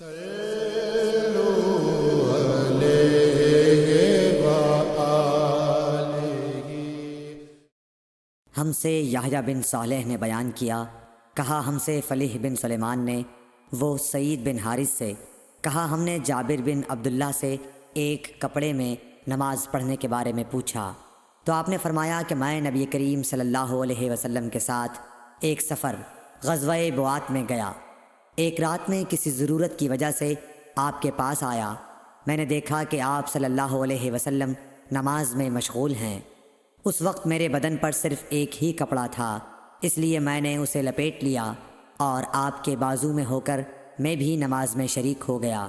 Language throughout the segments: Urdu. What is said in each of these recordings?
ہم سے یحییٰ بن صالح نے بیان کیا، کہا ہم سے فلیح بن سلیمان نے، وہ سعید بن حارث سے، کہا ہم نے جابر بن عبداللہ سے ایک کپڑے میں نماز پڑھنے کے بارے میں پوچھا تو آپ نے فرمایا کہ میں نبی کریم صلی اللہ علیہ وسلم کے ساتھ ایک سفر غزوہ بوات میں گیا۔ ایک رات میں کسی ضرورت کی وجہ سے آپ کے پاس آیا۔ میں نے دیکھا کہ آپ صلی اللہ علیہ وسلم نماز میں مشغول ہیں۔ اس وقت میرے بدن پر صرف ایک ہی کپڑا تھا، اس لیے میں نے اسے لپیٹ لیا اور آپ کے بازو میں ہو کر میں بھی نماز میں شریک ہو گیا۔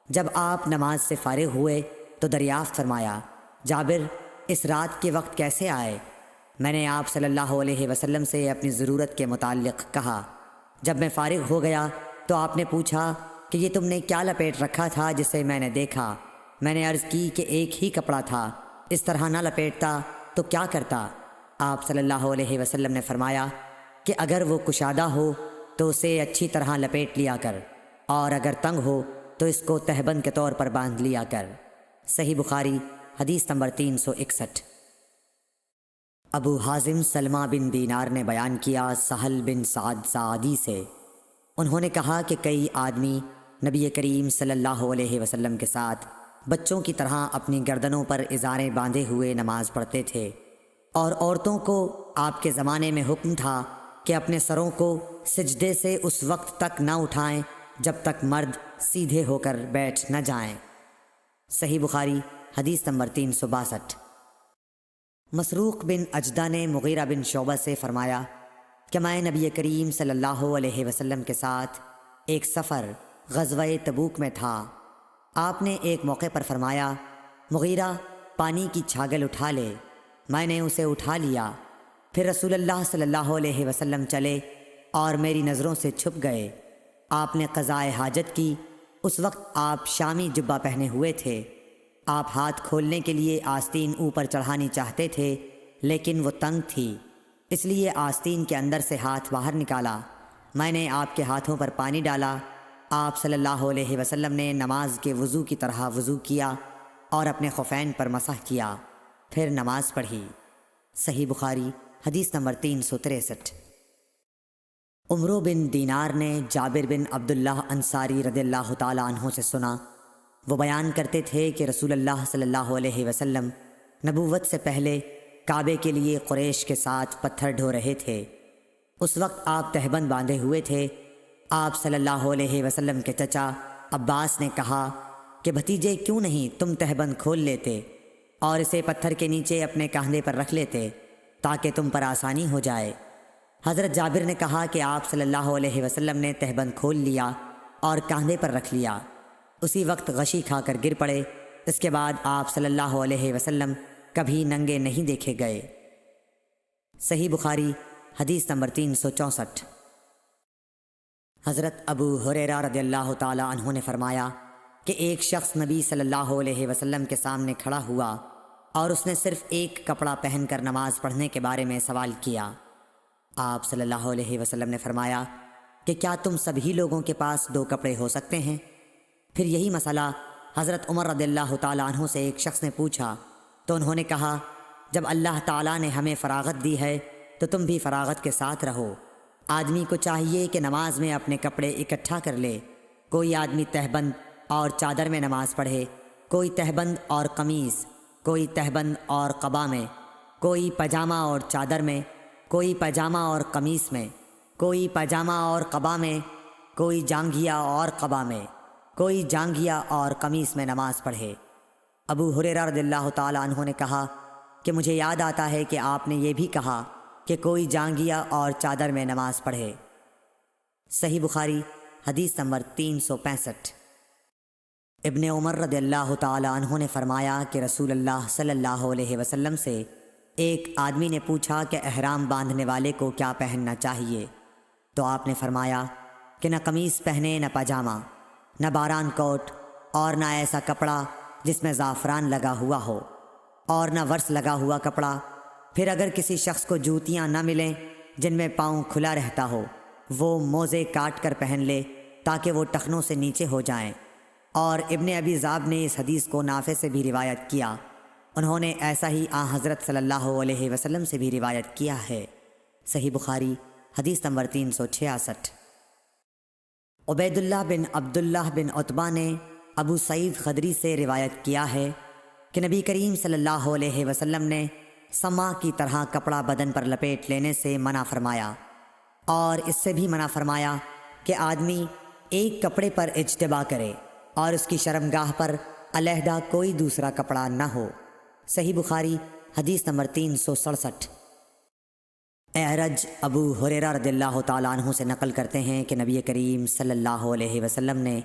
جب آپ نماز سے فارغ ہوئے تو دریافت فرمایا، جابر اس رات کے وقت کیسے آئے؟ میں نے آپ صلی اللہ علیہ وسلم سے اپنی ضرورت کے متعلق کہا۔ جب میں فارغ ہو گیا تو آپ نے پوچھا کہ یہ تم نے کیا لپیٹ رکھا تھا جسے میں نے دیکھا؟ میں نے عرض کی کہ ایک ہی کپڑا تھا، اس طرح نہ لپیٹتا تو کیا کرتا؟ آپ صلی اللہ علیہ وسلم نے فرمایا کہ اگر وہ کشادہ ہو تو اسے اچھی طرح لپیٹ لیا کر، اور اگر تنگ ہو تو اس کو تہبند کے طور پر باندھ لیا کر۔ صحیح بخاری حدیث نمبر 361۔ ابو حازم سلمہ بن دینار نے بیان کیا سہل بن سعد سعدی سے، انہوں نے کہا کہ کئی آدمی نبی کریم صلی اللہ علیہ وسلم کے ساتھ بچوں کی طرح اپنی گردنوں پر ازاریں باندھے ہوئے نماز پڑھتے تھے، اور عورتوں کو آپ کے زمانے میں حکم تھا کہ اپنے سروں کو سجدے سے اس وقت تک نہ اٹھائیں جب تک مرد سیدھے ہو کر بیٹھ نہ جائیں۔ صحیح بخاری حدیث نمبر 362۔ مسروق بن اجدہ نے مغیرہ بن شعبہ سے فرمایا کہ میں نبی کریم صلی اللہ علیہ وسلم کے ساتھ ایک سفر غزوہ تبوک میں تھا۔ آپ نے ایک موقع پر فرمایا، مغیرہ پانی کی چھاگل اٹھا لے۔ میں نے اسے اٹھا لیا، پھر رسول اللہ صلی اللہ علیہ وسلم چلے اور میری نظروں سے چھپ گئے۔ آپ نے قضائے حاجت کی۔ اس وقت آپ شامی جبہ پہنے ہوئے تھے۔ آپ ہاتھ کھولنے کے لیے آستین اوپر چڑھانی چاہتے تھے، لیکن وہ تنگ تھی، اس لیے آستین کے اندر سے ہاتھ باہر نکالا۔ میں نے آپ کے ہاتھوں پر پانی ڈالا۔ آپ صلی اللہ علیہ وسلم نے نماز کے وضو کی طرح وضو کیا اور اپنے خفین پر مسح کیا، پھر نماز پڑھی۔ صحیح بخاری حدیث نمبر 363۔ عمرو بن دینار نے جابر بن عبداللہ انصاری رضی اللہ تعالیٰ عنہ سے سنا، وہ بیان کرتے تھے کہ رسول اللہ صلی اللہ علیہ وسلم نبوت سے پہلے کعبے کے لیے قریش کے ساتھ پتھر ڈھو رہے تھے۔ اس وقت آپ تہبند باندھے ہوئے تھے۔ آپ صلی اللہ علیہ وسلم کے چچا عباس نے کہا کہ بھتیجے کیوں نہیں تم تہبند کھول لیتے اور اسے پتھر کے نیچے اپنے کاندھے پر رکھ لیتے تاکہ تم پر آسانی ہو جائے۔ حضرت جابر نے کہا کہ آپ صلی اللہ علیہ وسلم نے تہبند کھول لیا اور کاندھے پر رکھ لیا، اسی وقت غشی کھا کر گر پڑے۔ اس کے بعد آپ صلی اللہ علیہ وسلم کبھی ننگے نہیں دیکھے گئے۔ صحیح بخاری حدیث نمبر 364۔ حضرت ابو ہریرہ رضی اللہ تعالی عنہ نے فرمایا کہ ایک شخص نبی صلی اللہ علیہ وسلم کے سامنے کھڑا ہوا اور اس نے صرف ایک کپڑا پہن کر نماز پڑھنے کے بارے میں سوال کیا۔ آپ صلی اللہ علیہ وسلم نے فرمایا کہ کیا تم سبھی لوگوں کے پاس 2 کپڑے ہو سکتے ہیں؟ پھر یہی مسئلہ حضرت عمر رضی اللہ تعالیٰ عنہ سے ایک شخص نے پوچھا تو انہوں نے کہا، جب اللہ تعالیٰ نے ہمیں فراغت دی ہے تو تم بھی فراغت کے ساتھ رہو۔ آدمی کو چاہیے کہ نماز میں اپنے کپڑے اکٹھا کر لے۔ کوئی آدمی تہبند اور چادر میں نماز پڑھے، کوئی تہبند اور قمیص، کوئی تہبند اور قبا میں، کوئی پاجامہ اور چادر میں، کوئی پاجامہ اور قمیص میں، کوئی پاجامہ اور قبا میں، کوئی جانگھیا اور قبا میں، کوئی جانگھیا اور قمیص میں نماز پڑھے۔ ابو ہریرہ رضی اللہ تعالیٰ عنہ نے کہا کہ مجھے یاد آتا ہے کہ آپ نے یہ بھی کہا کہ کوئی جانگھیا اور چادر میں نماز پڑھے۔ صحیح بخاری حدیث نمبر 365۔ ابن عمر رضی اللہ تعالیٰ عنہ نے فرمایا کہ رسول اللہ صلی اللہ علیہ وسلم سے ایک آدمی نے پوچھا کہ احرام باندھنے والے کو کیا پہننا چاہیے، تو آپ نے فرمایا کہ نہ قمیص پہنے، نہ پاجامہ، نہ باران کوٹ، اور نہ ایسا کپڑا جس میں زعفران لگا ہوا ہو، اور نہ ورس لگا ہوا کپڑا۔ پھر اگر کسی شخص کو جوتیاں نہ ملیں جن میں پاؤں کھلا رہتا ہو، وہ موزے کاٹ کر پہن لے تاکہ وہ ٹخنوں سے نیچے ہو جائیں۔ اور ابن ابی ذئب نے اس حدیث کو نافع سے بھی روایت کیا، انہوں نے ایسا ہی حضرت صلی اللہ علیہ وسلم سے بھی روایت کیا ہے۔ صحیح بخاری حدیث نمبر 366۔ عبید اللہ بن عبداللہ بن عتبہ نے ابو سعید خدری سے روایت کیا ہے کہ نبی کریم صلی اللہ علیہ وسلم نے سما کی طرح کپڑا بدن پر لپیٹ لینے سے منع فرمایا، اور اس سے بھی منع فرمایا کہ آدمی ایک کپڑے پر اجتبا کرے اور اس کی شرمگاہ پر علیحدہ کوئی دوسرا کپڑا نہ ہو۔ صحیح بخاری حدیث نمبر 367۔ اعرج ابو ہریرہ رضی اللہ تعالیٰ عنہ سے نقل کرتے ہیں کہ نبی کریم صلی اللہ علیہ وسلم نے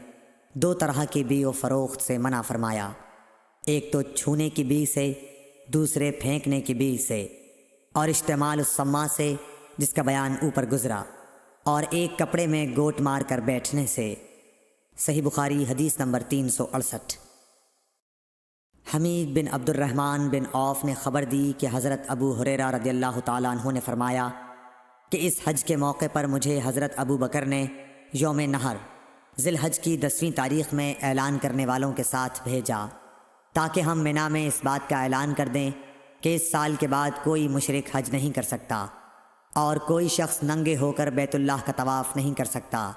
2 طرح کی بیع و فروخت سے منع فرمایا، ایک تو چھونے کی بیع سے، دوسرے پھینکنے کی بیع سے، اور اشتمال السما سے جس کا بیان اوپر گزرا، اور ایک کپڑے میں گوٹ مار کر بیٹھنے سے۔ صحیح بخاری حدیث نمبر 368۔ حمید بن عبد الرحمن بن عوف نے خبر دی کہ حضرت ابو ہریرہ رضی اللہ تعالیٰ عنہ نے فرمایا کہ اس حج کے موقع پر مجھے حضرت ابو بکر نے یوم نحر ذی الحج کی 10ویں تاریخ میں اعلان کرنے والوں کے ساتھ بھیجا، تاکہ ہم منا میں اس بات کا اعلان کر دیں کہ اس سال کے بعد کوئی مشرک حج نہیں کر سکتا اور کوئی شخص ننگے ہو کر بیت اللہ کا طواف نہیں کر سکتا۔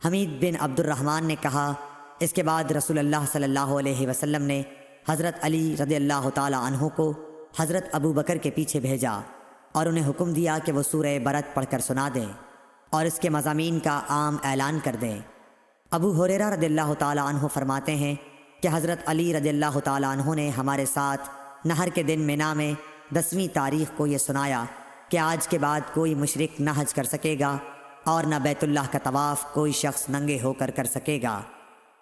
حمید بن عبد الرحمن نے کہا، اس کے بعد رسول اللہ صلی اللہ علیہ وسلم نے حضرت علی رضی اللہ تعالیٰ عنہ کو حضرت ابو بکر کے پیچھے بھیجا اور انہیں حکم دیا کہ وہ سورہ برت پڑھ کر سنا دیں اور اس کے مضامین کا عام اعلان کر دیں۔ ابو ہریرہ رضی اللہ تعالیٰ عنہ فرماتے ہیں کہ حضرت علی رضی اللہ تعالیٰ عنہ نے ہمارے ساتھ نہر کے دن منا میں 10ویں تاریخ کو یہ سنایا کہ آج کے بعد کوئی مشرک نہ حج کر سکے گا اور نہ بیت اللہ کا طواف کوئی شخص ننگے ہو کر سکے گا۔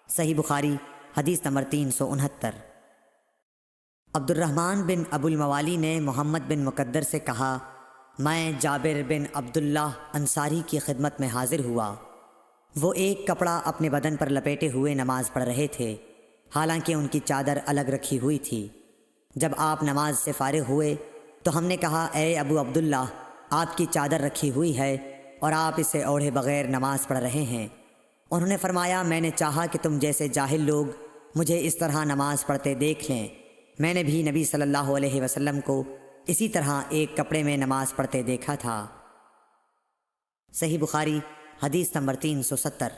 صحیح بخاری حدیث نمبر 369۔ عبد الرحمن بن ابو الموالی نے محمد بن مقدر سے کہا، میں جابر بن عبداللہ انصاری کی خدمت میں حاضر ہوا، وہ ایک کپڑا اپنے بدن پر لپیٹے ہوئے نماز پڑھ رہے تھے، حالانکہ ان کی چادر الگ رکھی ہوئی تھی۔ جب آپ نماز سے فارغ ہوئے تو ہم نے کہا، اے ابو عبداللہ، آپ کی چادر رکھی ہوئی ہے اور آپ اسے اوڑھے بغیر نماز پڑھ رہے ہیں۔ انہوں نے فرمایا، میں نے چاہا کہ تم جیسے جاہل لوگ مجھے اس طرح نماز پڑھتے دیکھ لیں، میں نے بھی نبی صلی اللہ علیہ وسلم کو اسی طرح ایک کپڑے میں نماز پڑھتے دیکھا تھا۔ صحیح بخاری حدیث نمبر 370۔